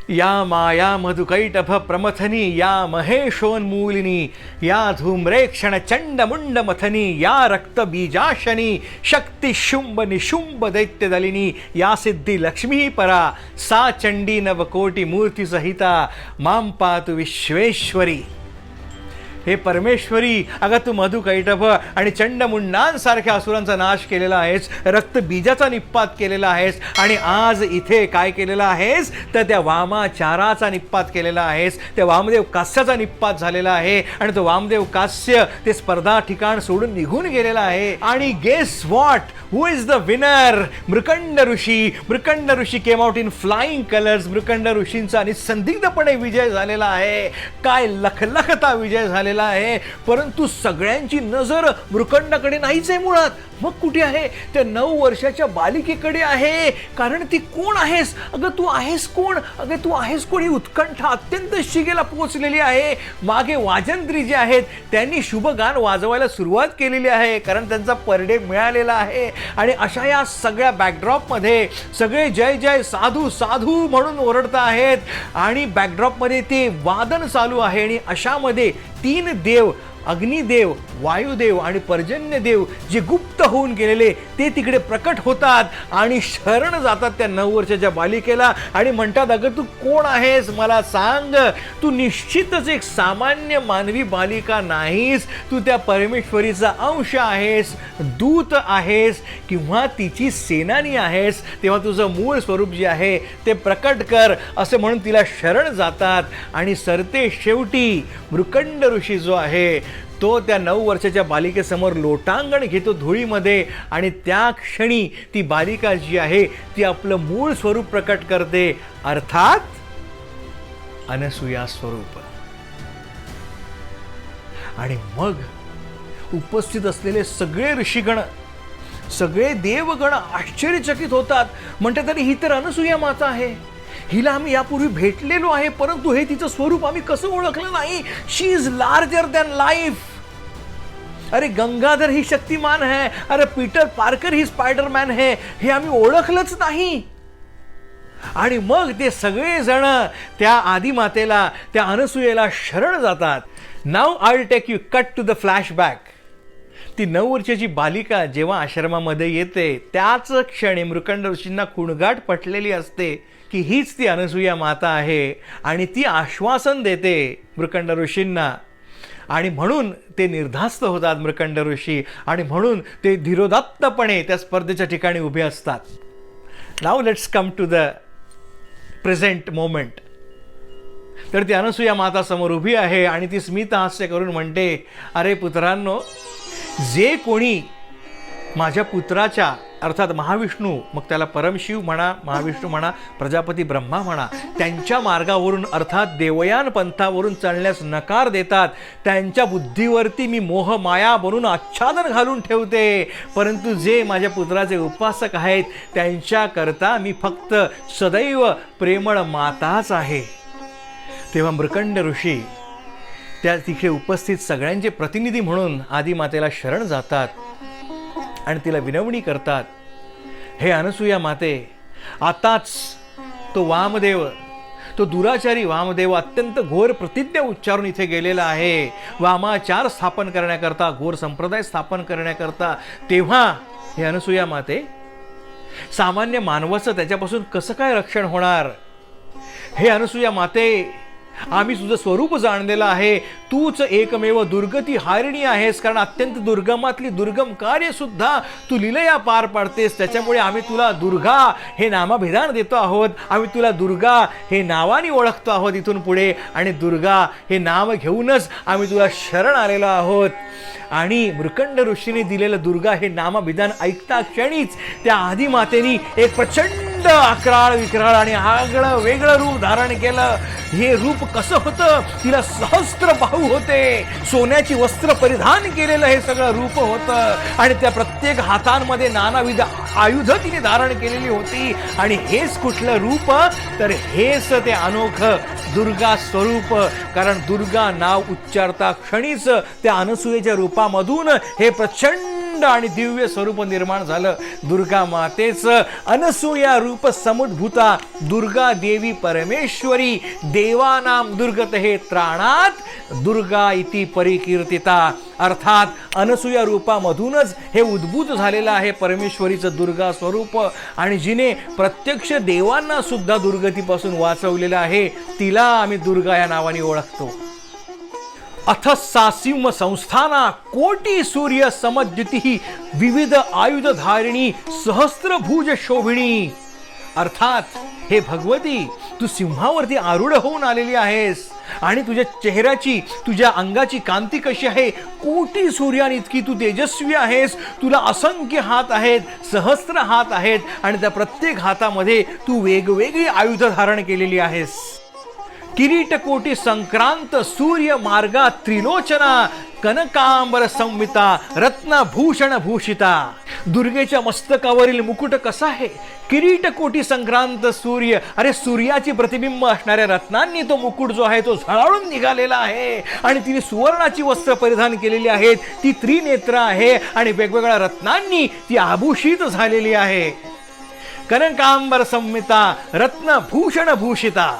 या माया मधुकैटभ प्रमथनी या महेशोन्मूलिनी या धूम्रेक्षण चंडमुंड मथनी या रक्तबीजाशनी शक्ति शुंभ निशुंभ दैत्यदलिनी या सिद्धी लक्ष्मी परा सा चंडी नवकोटी मूर्ती सहिता मां पातु विश्वेश्वरी. हे परमेश्वरी, अगं तू मधुकैटभ आणि चंडमुंडांसारख्या असुरांचा नाश केलेला आहेस, रक्तबीजाचा निप्पात केलेला आहेस आणि आज इथे काय केलेला आहेस तर त्या वामाचाराचा निप्पात केलेला आहेस. त्या वामदेव कास्याचा निप्पात झालेला आहे आणि तो वामदेव कास्य ते स्पर्धा ठिकाण सोडून निघून गेलेला आहे. आणि guess what, who is the winner? Mrikand Rishi. Mrikand Rishi came out in flying colours. Mrikand ऋषींचा निसंदिग्धपणे विजय झालेला आहे. काय लखलखता विजय झालेला आहे. परंतु सगळ्यांची नजर मृकंडाकडे नाहीच आहे मुळात. मग कुठे आहे? त्या 9 वर्षाच्या बालिकेकडे आहे. कारण ती कोण आहेस? अगं तू आहेस कोण? अगं तू आहेस कोण? ही उत्कंठा अत्यंत शिगेला पोहोचलेली आहे. मागे वाजंत्री जे आहेत त्यांनी शुभ गान वाजवायला सुरुवात केलेली आहे, कारण त्यांचा परडे मिळालेला आहे. आणि अशा या सगळ्या बॅकड्रॉपमध्ये सगळे जय जय साधू साधू म्हणून ओरडत आहेत आणि बॅकड्रॉपमध्ये ते वादन चालू आहे. आणि अशामध्ये 3 देव, अग्निदेव, वायुदेव आणि पर्जन्यदेव जे गुप्त होऊन गेलेले ते तिकडे प्रकट होतात आणि शरण जातात त्या 9 वर्षाच्या बालिकेला आणि म्हणतात, अगं तू कोण आहेस मला सांग. तू निश्चितच एक सामान्य मानवी बालिका नाहीस. तू त्या परमेश्वरीचा अंश आहेस, दूत आहेस किंवा तिची सेनानी आहेस. तेव्हा तुझं मूळ स्वरूप जे आहे ते प्रकट कर असे म्हणून तिला शरण जातात. आणि सरते शेवटी मृकंड ऋषी जो आहे तो त्या 9 वर्षाच्या बालिकेसमोर लोटांगण घेतो धुळीमध्ये आणि त्या क्षणी ती बालिका जी आहे ती आपलं मूळ स्वरूप प्रकट करते, अर्थात अनसूया स्वरूप. आणि मग उपस्थित असलेले सगळे ऋषीगण, सगळे देवगण आश्चर्यचकित होतात. म्हणतात, अरे ही तर अनसूया माता आहे, हिला आम्ही यापूर्वी भेटलेलो आहे, परंतु हे तिचं स्वरूप आम्ही कसं ओळखलं नाही. शी इज लार्जर दॅन लाईफ. अरे गंगाधर ही शक्तिमान है, अरे पीटर पार्कर ही स्पायडरमॅन है, हे आम्ही ओळखलंच नाही. आणि मग ते सगळे जण त्या आदिमातेला, त्या अनसूयेला शरण जातात. नाव I will take you cut to the flashback. ती 9 वर्षाची बालिका जेव्हा आश्रमामध्ये येते त्याच क्षणी मृकंड ऋषींना खुणगाठ पटलेली असते की हीच ती अनसूया माता आहे आणि ती आश्वासन देते मृकंड ऋषींना. आणि म्हणून ते निर्धास्त होतात मृकंड ऋषी आणि म्हणून ते धीरोदात्तपणे त्या स्पर्धेच्या ठिकाणी उभे असतात. नाव let's come to the present moment. तर ती अनसूया माता समोर उभी आहे आणि ती स्मितहास्य करून म्हणते, अरे पुत्रांनो, जे कोणी माझ्या पुत्राच्या अर्थात महाविष्णू, मग त्याला परमशिव म्हणा, महाविष्णू म्हणा, प्रजापती ब्रह्मा म्हणा, त्यांच्या मार्गावरून अर्थात देवयान पंथावरून चालण्यास नकार देतात, त्यांच्या बुद्धीवरती मी मोह माया बनून आच्छादन घालून ठेवते. परंतु जे माझ्या पुत्राचे उपासक आहेत त्यांच्याकरता मी फक्त सदैव प्रेमळ माताच आहे. तेव्हा मृकंड ऋषी त्या तिथे उपस्थित सगळ्यांचे प्रतिनिधी म्हणून आदिमातेला शरण जातात आणि तिला विनवणी करतात, हे अनसूया माते, आताच तो वामदेव, तो दुराचारी वामदेव अत्यंत घोर प्रतिज्ञा उच्चारून इथे गेलेला आहे वामाचार स्थापन करण्याकरता, घोर संप्रदाय स्थापन करण्याकरता. तेव्हा हे अनसूया माते, सामान्य मानवाचं त्याच्यापासून कसं काय रक्षण होणार? हे अनसूया माते, आम्ही तुझं स्वरूप जाणलेलं आहे. तूच एकमेव दुर्गती हारिणी आहेस, कारण अत्यंत दुर्गमातली दुर्गम कार्य सुद्धा तू लीलया पार पाडतेस. त्याच्यामुळे आम्ही तुला दुर्गा हे नामाभिधान देतो आहोत. आम्ही तुला दुर्गा हे नावाने ओळखतो आहोत इथून पुढे आणि दुर्गा हे नाव घेऊनच आम्ही तुला शरण आलेलो आहोत. आणि मृकंड ऋषीने दिलेलं दुर्गा हे नामाभिधान ऐकता क्षणीच त्या आदिमातेनी एक प्रचंड अकराळ विक्राळ आणि आगळं वेगळं रूप धारण केलं. हे रूप कसं होतं? तिला सहस्त्र बाहू होते, सोन्याची वस्त्र परिधान केलेलं हे सगळं रूप होतं आणि त्या प्रत्येक हातांमध्ये नानाविध आयुध तिने धारण केलेली होती. आणि हेच कुठलं रूप? तर हेच ते अनोखं दुर्गा स्वरूप. कारण दुर्गा नाव उच्चारता क्षणीच त्या अनसूयेच्या रूपामधून हे प्रचंड अखंड आणि दिव्य स्वरूप निर्माण झालं दुर्गा मातेचं. अनसूया रूप समुद्भूता दुर्गा देवी परमेश्वरी, देवानाम दुर्गते त्राणात दुर्गा इति परिकीर्तिता. अर्थात अनसूया रूपामधूनच हे उद्भूत झालेलं आहे परमेश्वरीचं दुर्गा स्वरूप, आणि जिने प्रत्यक्ष देवांना सुद्धा दुर्गतीपासून वाचवलेलं आहे तिला आम्ही दुर्गा या नावाने ओळखतो. अथ सा सिंह संस्थाना कोटी सूर्य समद्युती विविध आयुधधारिणी सहस्त्रभुज शोभिणी. अर्थात हे भगवती, तू सिंहावरती आरूढ होऊन आलेली आहेस आणि तुझ्या चेहऱ्याची, तुझ्या अंगाची कांती कशी आहे, कोटी सूर्याइतकी तू तेजस्वी आहेस. तुला असंख्य हात आहेत, सहस्त्र हात आहेत, आणि त्या प्रत्येक हातामध्ये तू वेगवेगळी आयुध धारण केलेली आहेस. किरीटकोटी संक्रांत सूर्य मार्गा त्रिलोचना कनकांबर संविता रत्नभूषण भूषिता. दुर्गेच्या मस्तकावरील मुकुट कसा आहे? किरीटकोटी संक्रांत सूर्य, अरे सूर्याची प्रतिबिंब असणाऱ्या रत्नांनी तो मुकुट जो आहे तो झळाळून निघालेला आहे, आणि तिने सुवर्णाची वस्त्र परिधान केलेली आहेत. ती त्रिनेत्र आहे आणि वेगवेगळ्या रत्नांनी ती आभूषित झालेली आहे. कनकांबर संविता रत्नभूषण भूषिता.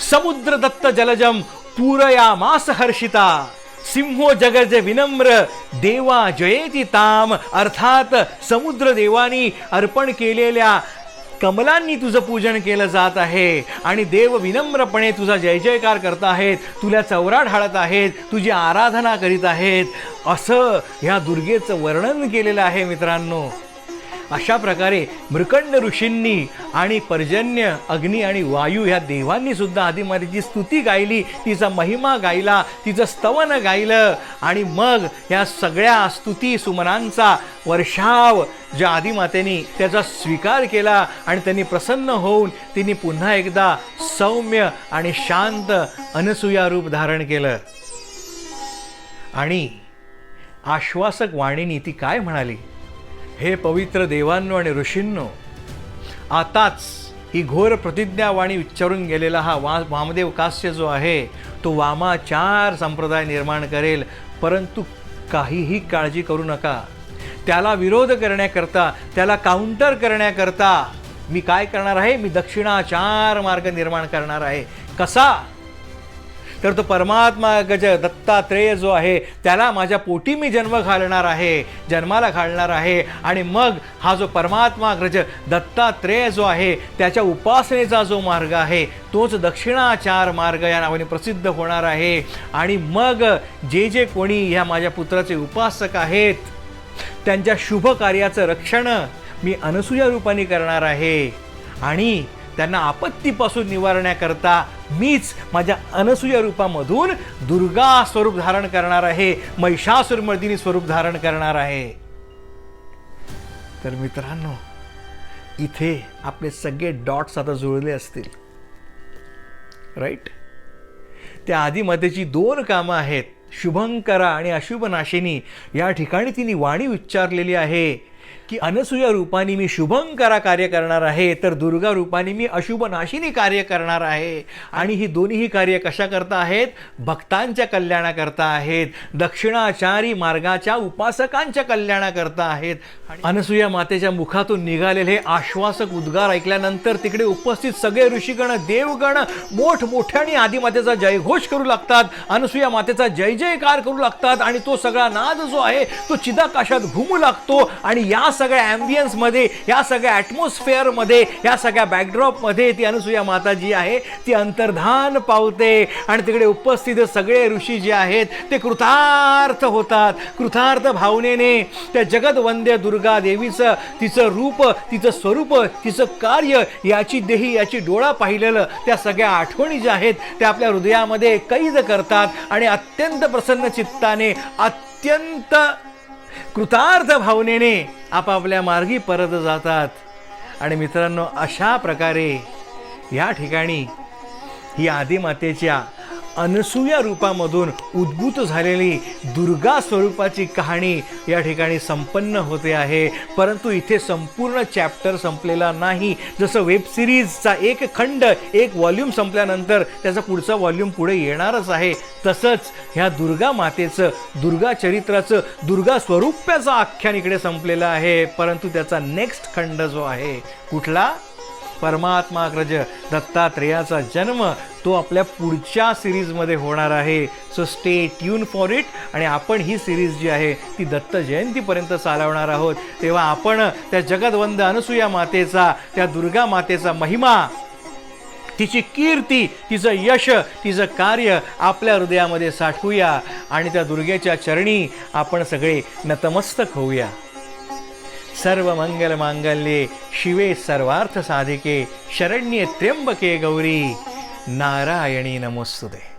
समुद्र दत्त जलजम पूरयामास हर्षिता. सिंहो जगज विनम्र देवा जयेति ताम. अर्थात समुद्र देवानी अर्पण केलेल्या कमलांनी तुझं पूजन केलं जात आहे, आणि देव विनम्रपणे तुझा जय जयकार करत आहेत, तुला चौरा ढाळत आहेत, तुझी आराधना करीत आहेत, असं ह्या दुर्गेचं वर्णन केलेलं आहे मित्रांनो. अशा प्रकारे मृकंड ऋषींनी आणि पर्जन्य, अग्नी आणि वायू ह्या देवांनी सुद्धा आदिमातेची स्तुती गायली, तिचा महिमा गायला, तिचं स्तवन गायलं, आणि मग या सगळ्या स्तुती सुमनांचा वर्षाव ज्या आदिमातेने त्याचा स्वीकार केला, आणि त्यांनी प्रसन्न होऊन तिने पुन्हा एकदा सौम्य आणि शांत अनसूया रूप धारण केलं. आणि आश्वासक वाणीने ती काय म्हणाली? हे पवित्र देवांनो आणि ऋषींनो, आताच ही घोर प्रतिज्ञावाणी उच्चारून गेलेला हा वामदेव कास्य जो आहे तो वामाचार संप्रदाय निर्माण करेल, परंतु काहीही काळजी करू नका. त्याला विरोध करण्याकरता, त्याला काउंटर करण्याकरता मी काय करणार आहे? मी दक्षिणाचार मार्ग निर्माण करणार आहे. कसा? तर तो परमात्मा गज दत्तात्रेय जो आहे त्याला माझ्या पोटी मी जन्माला घालणार आहे, आणि मग हा जो परमात्मा गज दत्तात्रेय जो आहे त्याच्या उपासनेचा जो मार्ग आहे तोच दक्षिणाचार मार्ग या नावाने प्रसिद्ध होणार आहे. आणि मग जे जे कोणी ह्या माझ्या पुत्राचे उपासक आहेत त्यांच्या शुभ कार्याचं रक्षण मी अनसूया रूपाने करणार आहे, आणि त्यांना आपत्तीपासून निवारण्याकरता मीच माझ्या अनसूया रूपामधून दुर्गा स्वरूप धारण करणार आहे, महिषासुरमर्दिनी स्वरूप धारण करणार आहे. तर मित्रांनो, इथे आपले सगळे डॉट्स आता जुळले असतील, राईट? त्या आदिमातेची दोन कामं आहेत, शुभंकरा आणि अशुभनाशिनी. या ठिकाणी तिने वाणी उच्चारलेली आहे की अनसूया रूपाने मी शुभंकरा कार्य करणार आहे, तर दुर्गा रूपाने मी अशुभनाशिनी कार्य करणार आहे. आणि ही दोन्ही कार्य कशा करता आहेत? भक्तांच्या कल्याणाकरता आहेत, दक्षिणाचारी मार्गाच्या उपासकांच्या कल्याणाकरता आहेत. अनसूया मातेच्या मुखातून निघालेले आश्वासक उद्गार ऐकल्यानंतर तिकडे उपस्थित सगळे ऋषीगण, देवगण मोठमोठ्याने आदिमातेचा जयघोष करू लागतात, अनसूया मातेचा जय जयकार करू लागतात, आणि तो सगळा नाद जो आहे तो चिदाकाशात घुमू लागतो. आणि या सगळ्या ॲम्बियन्स मध्ये, या सगळ्या ॲटमॉस्फिअर मध्ये, या सगळ्या बॅकड्रॉप मध्ये ती अनसूया माता जी आहे ती अंतर्धान पावते, आणि तिकडे उपस्थित सगळे ऋषी जे आहेत ते कृतार्थ होतात. कृतार्थ भावनेने त्या जगदवंद्य दुर्गा देवीचं, तिचं रूप, तिचं स्वरूप, तिचं कार्य, याची देही, याची डोळा पाहिलेलं त्या सगळ्या आठवणी ज्या आहेत त्या आपल्या हृदयामध्ये कैद करतात, आणि अत्यंत प्रसन्न चित्ताने, अत्यंत कृतार्थ भावनेने आपापल्या मार्गी परत जातात. आणि मित्रांनो, अशा प्रकारे या ठिकाणी ही आदिमातेच्या अनसूया रूपामधून उद्भूत झालेली दुर्गा स्वरूपाची कहाणी या ठिकाणी संपन्न होते आहे. परंतु इथे संपूर्ण चॅप्टर संपलेला नाही. जसं वेब सिरीजचा एक खंड, एक वॉल्यूम संपल्यानंतर त्याचा पुढचा वॉल्यूम पुढे येणारच आहे, तसंच ह्या दुर्गा मातेचं, दुर्गा चरित्राचं, दुर्गा स्वरूपाचं आख्यान इकडे संपलेलं आहे. परंतु त्याचा नेक्स्ट खंड जो आहे कुठला, परमात्माग्रज दत्तात्रेयाचा जन्म, तो आपल्या पुढच्या सिरीजमध्ये होणार आहे. So stay tune for it. आणि आपण ही सिरीज जी आहे ती दत्त जयंतीपर्यंत चालवणार आहोत. तेव्हा आपण त्या जगदवंद अनसूया मातेचा, त्या दुर्गा मातेचा महिमा, तिची कीर्ती, तिचं यश, तिचं कार्य आपल्या हृदयामध्ये साठवूया आणि त्या दुर्गेच्या चरणी आपण सगळे नतमस्तक होऊया. सर्व मंगल मांगल्ये शिवे सर्वार्थ साधिके शरण्ये त्र्यंबके गौरी नारायणी नमोस्तुते.